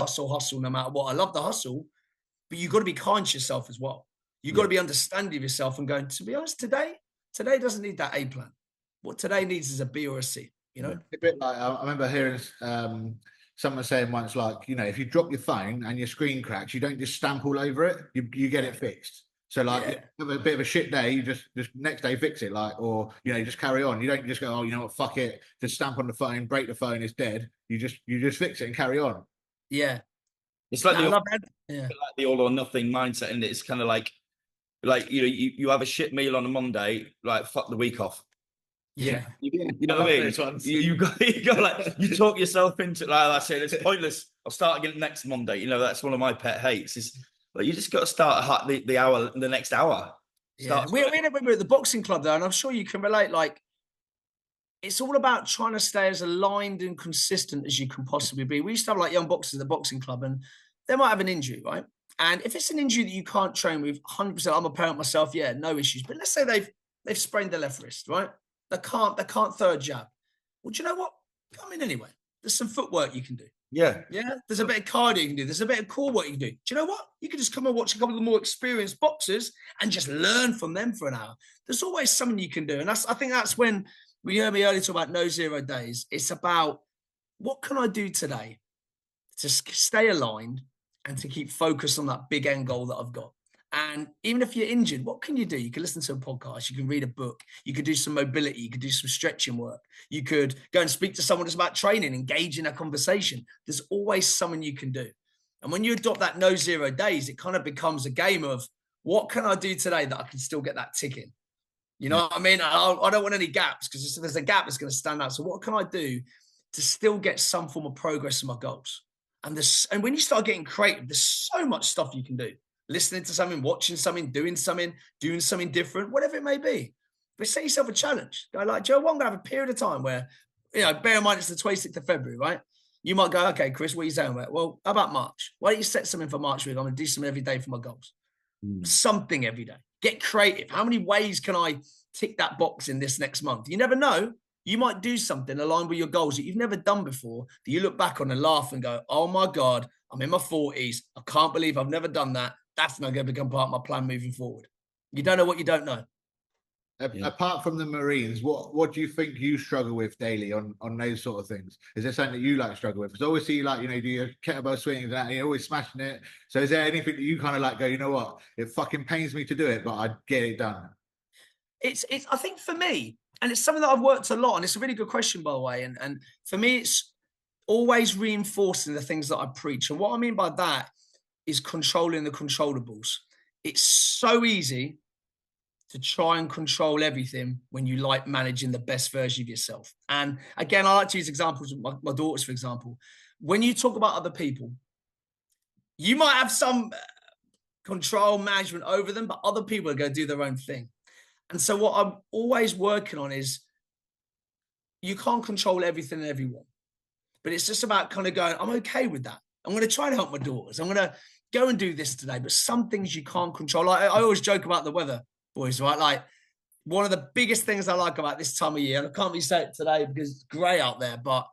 no matter what. I love the hustle, but you've got to be kind to yourself as well. You've got to be understanding of yourself and going, to be honest, today doesn't need that A plan. What today needs is a B or a C. You know, a bit like I remember hearing someone saying once, like, you know, if you drop your phone and your screen cracks, you don't just stamp all over it. You get it fixed. So like, if you have a bit of a shit day, you just next day fix it, like, or you know, just carry on. You don't just go, oh, you know what, fuck it, just stamp on the phone, break the phone, it's dead. You just fix it and carry on. Yeah, it's like the all or nothing mindset, and it's kind of like you know, you have a shit meal on a Monday, like fuck the week off. Yeah, you know what I mean. You got like, you talk yourself into, like I said, it's pointless. I'll start again next Monday. You know, that's one of my pet hates. Is like, you just got to start the next hour. We were at the boxing club though, and I'm sure you can relate. Like, it's all about trying to stay as aligned and consistent as you can possibly be. We used to have like young boxers at the boxing club, and they might have an injury, right? And if it's an injury that you can't train with, 100%, I'm a parent myself, no issues. But let's say they've sprained their left wrist, right? They can't throw a jab. Well, do you know what? Come in anyway. There's some footwork you can do. Yeah. There's a bit of cardio you can do. There's a bit of core work you can do. Do you know what? You can just come and watch a couple of the more experienced boxers and just learn from them for an hour. There's always something you can do. And I think that's when we heard me earlier talk about no 0 days. It's about, what can I do today to stay aligned and to keep focused on that big end goal that I've got? And even if you're injured, what can you do? You can listen to a podcast. You can read a book. You could do some mobility. You could do some stretching work. You could go and speak to someone just about training, engage in a conversation. There's always something you can do. And when you adopt that no 0 days, it kind of becomes a game of, what can I do today that I can still get that tick in? You know what I mean? I don't want any gaps, because if there's a gap, it's going to stand out. So what can I do to still get some form of progress in my goals? And when you start getting creative, there's so much stuff you can do. Listening to something, watching something, doing something different, whatever it may be. But set yourself a challenge. Go like, Joe, I'm going to have a period of time where, you know, bear in mind it's the 26th of February, right? You might go, okay, Chris, what are you saying about? Well, how about March? Why don't you set something for March week? I'm going to do something every day for my goals. Something every day. Get creative. How many ways can I tick that box in this next month? You never know. You might do something aligned with your goals that you've never done before, that you look back on and laugh and go, oh my God, I'm in my 40s. I can't believe I've never done that. That's not going to become part of my plan moving forward. You don't know what you don't know. Apart from the Marines, what do you think you struggle with daily on those sort of things? Is there something that you like struggle with? Because always see you do your kettlebell swings and that, and you're always smashing it. So is there anything that you kind of like go, you know what, it fucking pains me to do it, but I get it done? It's I think for me, and it's something that I've worked a lot on. It's a really good question, by the way. And for me, it's always reinforcing the things that I preach. And what I mean by that is controlling the controllables. It's so easy to try and control everything when you like managing the best version of yourself. And again, I like to use examples of my daughters, for example. When you talk about other people, you might have some control management over them, but other people are going to do their own thing. And so what I'm always working on is you can't control everything and everyone, but it's just about kind of going, I'm okay with that. I'm going to try and help my daughters. I'm going to go and do this today, but some things you can't control. Like, I always joke about the weather, boys, right? Like, one of the biggest things I like about this time of year, and I can't really say it today because it's grey out there, but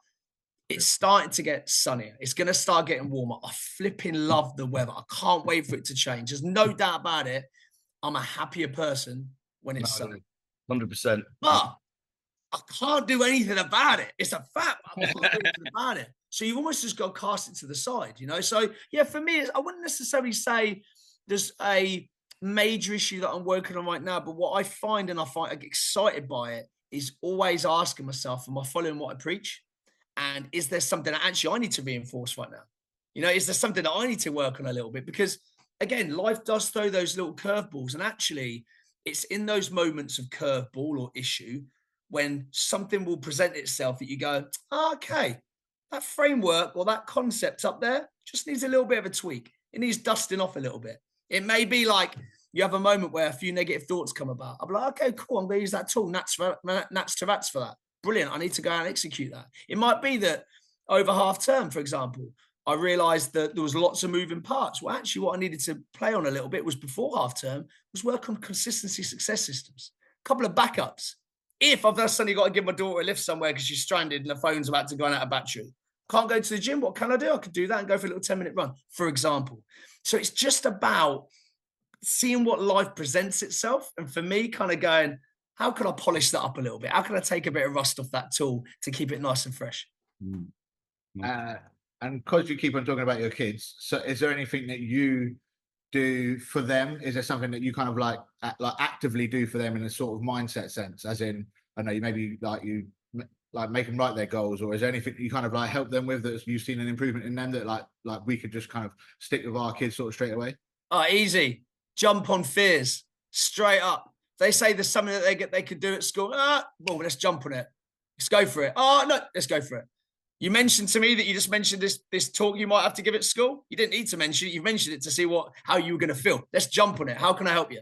it's starting to get sunnier. It's going to start getting warmer. I flipping love the weather. I can't wait for it to change. There's no doubt about it. I'm a happier person when it's sunny. 100%. But I can't do anything about it. It's a fact. I can't do anything about it. So you've almost just got to cast it to the side, So, yeah, for me, I wouldn't necessarily say there's a major issue that I'm working on right now. But what I find, and I get excited by it, is always asking myself, am I following what I preach? And is there something that actually I need to reinforce right now? Is there something that I need to work on a little bit? Because, again, life does throw those little curveballs. And actually, it's in those moments of curveball or issue when something will present itself that you go, okay, that framework or that concept up there just needs a little bit of a tweak. It needs dusting off a little bit. It may be like you have a moment where a few negative thoughts come about. I'll be like, okay, cool. I'm going to use that tool, Nats to Rats for that. Brilliant. I need to go out and execute that. It might be that over half term, for example, I realized that there was lots of moving parts. Well, actually, what I needed to play on a little bit was before half term was work on consistency success systems, a couple of backups. If I've suddenly got to give my daughter a lift somewhere because she's stranded and the phone's about to go out of battery, can't go to the gym, what can I do? I could do that and go for a little 10-minute run, for example. So it's just about seeing what life presents itself. And for me, kind of going, how can I polish that up a little bit? How can I take a bit of rust off that tool to keep it nice and fresh? And because you keep on talking about your kids, so is there anything that you do for them? Is there something that you kind of like actively do for them in a sort of mindset sense? As in, I know you maybe you make them write their goals, or is there anything you kind of like help them with that you've seen an improvement in them that like we could just kind of stick with our kids sort of straight away? Easy. Jump on fears straight up. They say there's something that they could do at school. Well, let's jump on it. Let's go for it. No, let's go for it. You mentioned to me that you just mentioned this talk you might have to give at school. You didn't need to mention it. You've mentioned it to see how you were going to feel. Let's jump on it. How can I help you?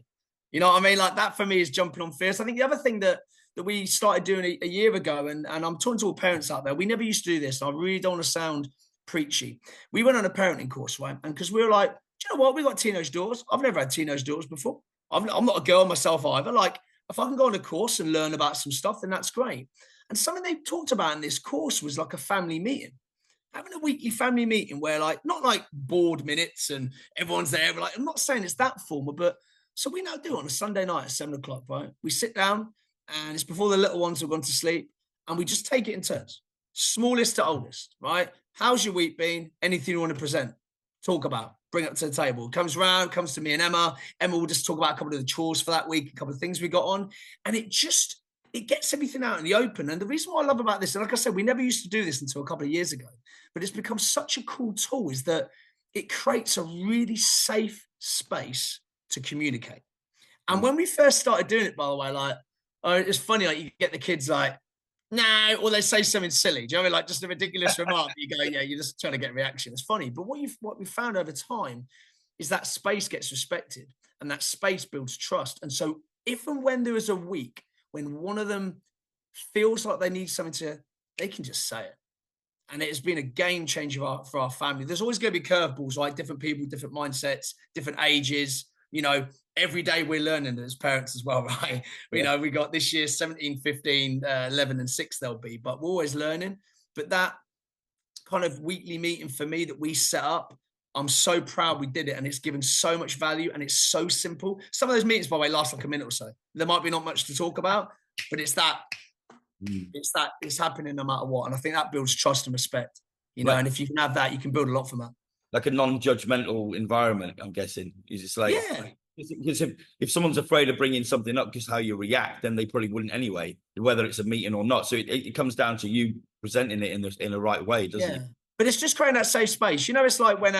You know what I mean? Like that for me is jumping on fears. I think the other thing that we started doing a year ago, and I'm talking to all parents out there, we never used to do this. And I really don't want to sound preachy. We went on a parenting course, right? And because we were like, do you know what? We've got teenage daughters. I've never had teenage daughters before. I'm not a girl myself either. Like, if I can go on a course and learn about some stuff, then that's great. And something they talked about in this course was like a family meeting, having a weekly family meeting where not like board minutes and everyone's there. We're like, I'm not saying it's that formal, but so we now do it on a Sunday night at 7:00, right? We sit down and it's before the little ones have gone to sleep and we just take it in turns, smallest to oldest, right? How's your week been? Anything you want to present? Talk about, bring it to the table. Comes to me and Emma. Emma will just talk about a couple of the chores for that week, a couple of things we got on. And it gets everything out in the open. And the reason why I love about this, and like I said, we never used to do this until a couple of years ago, but it's become such a cool tool, is that it creates a really safe space to communicate. And when we first started doing it, by the way, it's funny, you get the kids no, or they say something silly. Do you know what I mean? Like just a ridiculous remark. You go, yeah, you're just trying to get a reaction. It's funny. But what we found over time is that space gets respected and that space builds trust. And so if and when there is a week when one of them feels like they need something they can just say it. And it has been a game changer for our family. There's always going to be curveballs, right? Different people, different mindsets, different ages. every day we're learning as parents as well, right? You know, we got this year 17, 15, 11 and 6 they'll be, but we're always learning. But that kind of weekly meeting for me that we set up, I'm so proud we did it, and it's given so much value, and it's so simple. Some of those meetings, by the way, last like a minute or so. There might be not much to talk about, but it's happening no matter what. And I think that builds trust and respect, you know, and if you can have that, you can build a lot from that. Like a non-judgmental environment, I'm guessing. Is just like, because if someone's afraid of bringing something up because how you react, then they probably wouldn't anyway, whether it's a meeting or not. So it comes down to you presenting it in the right way, doesn't it? But it's just creating that safe space. You know, it's like when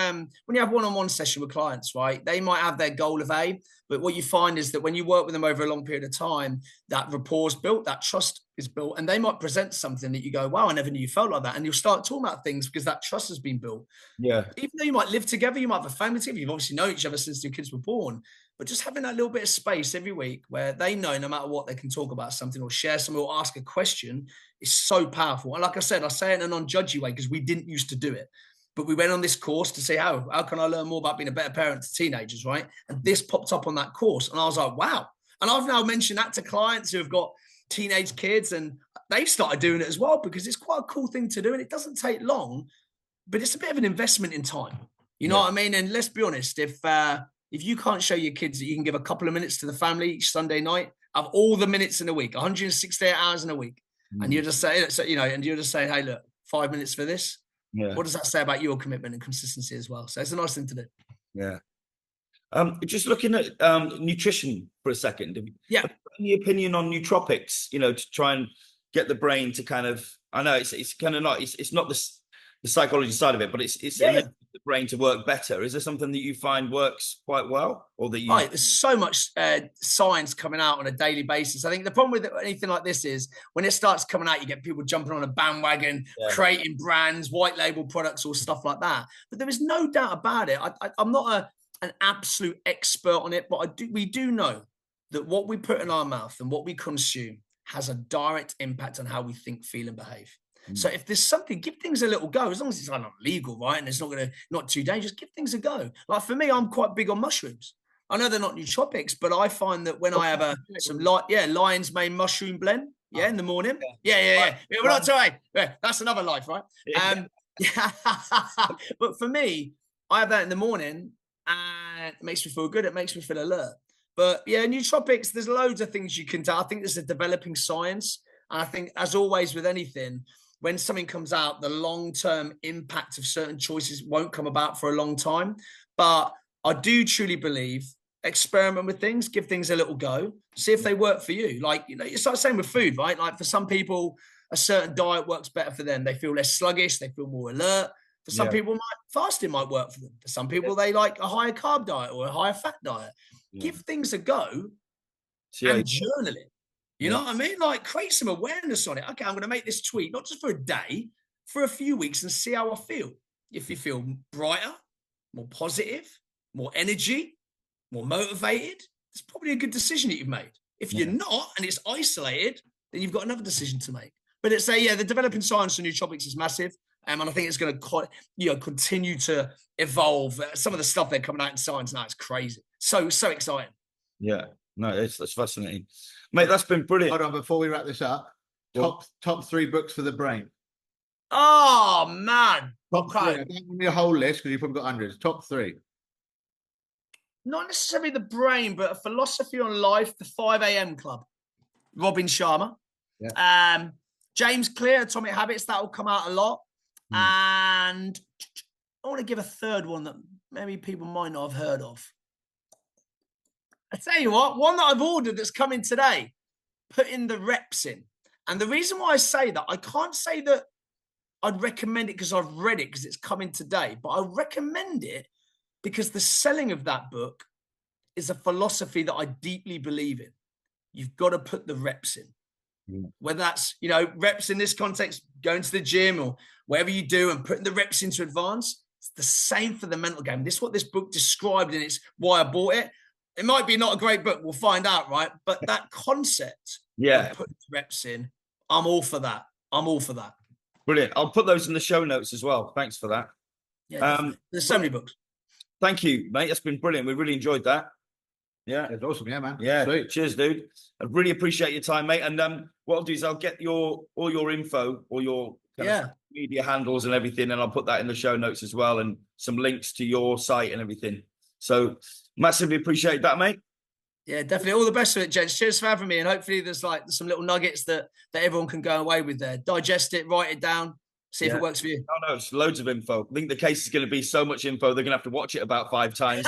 you have one-on-one session with clients, right? They might have their goal of A, but what you find is that when you work with them over a long period of time, that rapport is built, that trust is built, and they might present something that you go, wow, I never knew you felt like that. And you'll start talking about things because that trust has been built. Yeah. Even though you might live together, you might have a family together, you've obviously known each other since your kids were born, but just having that little bit of space every week where they know no matter what, they can talk about something or share something or ask a question is so powerful. And like I said, I say it in a non-judgy way because we didn't used to do it. But we went on this course to say, how can I learn more about being a better parent to teenagers, right? And this popped up on that course. And I was like, wow. And I've now mentioned that to clients who have got teenage kids, and they've started doing it as well because it's quite a cool thing to do. And it doesn't take long, but it's a bit of an investment in time. You know what I mean? And let's be honest, if you can't show your kids that you can give a couple of minutes to the family each Sunday night, of all the minutes in a week, 168 hours in a week, and you're just saying, and you're just saying, hey, look, 5 minutes for this. Yeah. What does that say about your commitment and consistency as well? So it's a nice thing to do. Yeah. Just looking at nutrition for a second. Yeah. Any opinion on nootropics? You know, to try and get the brain to kind of. I know it's kind of not. It's not the psychology side of it, but it's the brain to work better. Is there something that you find works quite well, or that you? Right, there's so much science coming out on a daily basis. I think the problem with anything like this is when it starts coming out, you get people jumping on a bandwagon, creating brands, white label products, or stuff like that. But there is no doubt about it. I'm not an absolute expert on it, but we do know that what we put in our mouth and what we consume has a direct impact on how we think, feel, and behave. So if there's something, give things a little go, as long as it's not legal, right? And it's not too dangerous, give things a go. Like for me, I'm quite big on mushrooms. I know they're not nootropics, but I find that when I have some lion's mane mushroom blend, in the morning. Yeah. We're not talking. Yeah, that's another life, right? But for me, I have that in the morning and it makes me feel good. It makes me feel alert. But yeah, nootropics, there's loads of things you can do. I think there's a developing science. And I think, as always with anything, when something comes out, the long-term impact of certain choices won't come about for a long time. But I do truly believe, experiment with things, give things a little go, see if they work for you. Like, you know, it's like the same with food, right? Like for some people, a certain diet works better for them. They feel less sluggish. They feel more alert. For some people, fasting might work for them. For some people, they like a higher carb diet or a higher fat diet. Give things a go and journal it. You know what I mean? Like create some awareness on it. Okay, I'm going to make this tweet, not just for a day, for a few weeks and see how I feel. If you feel brighter, more positive, more energy, more motivated, it's probably a good decision that you've made. If you're not and it's isolated, then you've got another decision to make. But it's the developing science of nootropics is massive. And I think it's going to continue to evolve. Some of the stuff they're coming out in science now is crazy. So exciting. Yeah. No, that's fascinating. Mate, that's been brilliant. Hold on, before we wrap this up, top 3 books for the brain. Oh, man. Top 3. I don't give me a whole list because you've probably got hundreds. Top 3. Not necessarily the brain, but a philosophy on life, the 5 a.m. Club. Robin Sharma. Yeah. James Clear, Atomic Habits, that will come out a lot. And I want to give a third one that maybe people might not have heard of. I tell you what, one that I've ordered that's coming today, putting the reps in. And the reason why I say that, I can't say that I'd recommend it because I've read it because it's coming today, but I recommend it because the selling of that book is a philosophy that I deeply believe in. You've got to put the reps in. Whether that's, reps in this context, going to the gym or whatever you do and putting the reps into advance, it's the same for the mental game. This is what this book described and it's why I bought it. It might be not a great book. We'll find out, right? But that concept of putting reps in, I'm all for that. Brilliant. I'll put those in the show notes as well. Thanks for that. Yeah, there's so many books. Thank you, mate. That's been brilliant. We really enjoyed that. Yeah. It's awesome. Yeah, man. Yeah. Sweet. Cheers, dude. I really appreciate your time, mate. And what I'll do is I'll get all your info, all your kind of media handles and everything, and I'll put that in the show notes as well, and some links to your site and everything. So massively appreciate that, mate. Yeah, definitely. All the best with it, gents. Cheers for having me. And hopefully there's some little nuggets that everyone can go away with there. Digest it, write it down, see if it works for you. No, it's loads of info. I think the case is going to be so much info, they're going to have to watch it about 5 times.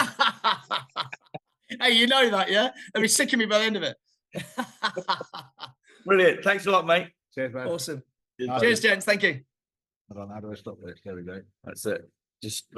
Hey, you know that, yeah? They'll be sick of me by the end of it. Brilliant. Thanks a lot, mate. Cheers, man. Awesome. Cheers, gents. Thank you. Hold on, how do I stop this? There we go. That's it. Just